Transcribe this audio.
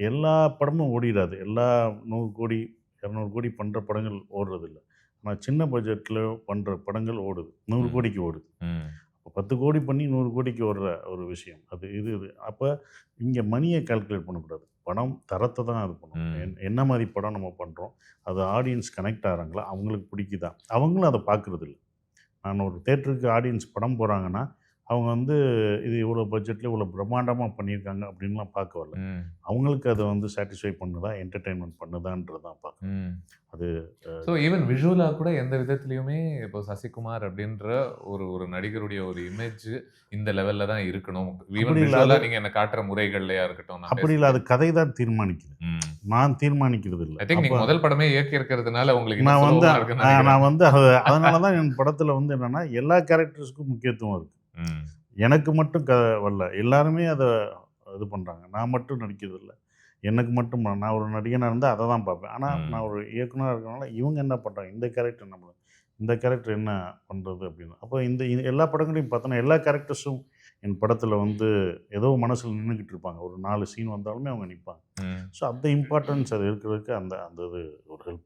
எல்லா படமும் ஓடிடாது. எல்லா 100 கோடி, 200 கோடி பண்ணுற படங்கள் ஓடுறதில்ல. ஆனால் சின்ன பட்ஜெட்டில் பண்ணுற படங்கள் ஓடுது. 100 ம். கோடிக்கு ஓடுது. ம். 10 கோடி பண்ணி 100 கோடிக்கு ஓடுற ஒரு விஷயம். அது இது. அப்போ இங்கே மணியை கால்குலேட் பண்ணக்கூடாது. படம் தரத்தை தான் இது பண்ணணும். ம். என்ன மாதிரி படம் நம்ம பண்ணுறோம், அது ஆடியன்ஸ் கனெக்ட் ஆகிறாங்களா, அவங்களுக்கு பிடிக்குதா, அவங்களும் அதை பார்க்குறதில்ல. நான் ஒரு தேட்டருக்கு ஆடியன்ஸ் படம் போகிறாங்கன்னா, அவங்க வந்து இது இவ்வளோ பட்ஜெட்டில் இவ்வளோ பிரம்மாண்டமாக பண்ணியிருக்காங்க அப்படின்லாம் பார்க்க வரல. ம். அவங்களுக்கு அதை வந்து சாட்டிஸ்ஃபை பண்ணுதா, என்டர்டெயின்மெண்ட் பண்ணுதான்றது தான் பார்க்கணும். ம். அது ஸோ ஈவன் விஷுவலா கூட எந்த விதத்திலயுமே இப்போ சசிகுமார் அப்படின்ற ஒரு நடிகருடைய ஒரு இமேஜ் இந்த லெவல்ல தான் இருக்கணும். ஈவன் அப்படி இல்ல. விஷுவலா அது நீங்க என்ன காட்டுற முறைகள்லயா இருக்கட்டும். நான் அப்படி இல்லை. அது பேசுறது. கதை தான் தீர்மானிக்குது. ம். நான் தீர்மானிக்கிறது இல்லை. ஐ திங்க் நீங்க அப்போ முதல் படமே இயக்கி இருக்கிறதுனால உங்களுக்கு இன்னும் நான் வந்து சுலபமா இருக்குன்னு நினைக்கிறேன். நான் வந்து அதனால தான் என் படத்தில் வந்து என்னென்னா எல்லா கேரக்டர்ஸ்க்கும் முக்கியத்துவம் இருக்குது. ம். எனக்கு மட்டும் வரல. எல்லாருமே அதை இது பண்ணுறாங்க. நான் மட்டும் நடிக்கிறதில்ல. எனக்கு மட்டும் நான் ஒரு நடிகனாக இருந்தால் அதை தான் பார்ப்பேன். ஆனால் நான் ஒரு இயக்குனராக இருக்கிறனால இவங்க என்ன பண்ணுறாங்க, இந்த கேரக்டர் என்ன பண்ணுறது, இந்த கேரக்டர் என்ன பண்ணுறது அப்படின்னு. அப்போ இந்த எல்லா படங்களையும் பார்த்தோன்னா எல்லா கேரக்டர்ஸும் என் படத்தில் வந்து ஏதோ மனசில் நின்றுக்கிட்டு இருப்பாங்க. ஒரு 4 சீன் வந்தாலுமே அவங்க நிற்பாங்க. ம். ஸோ அந்த இம்பார்ட்டன்ஸ் அது இருக்கிறதுக்கு அந்த அந்த இது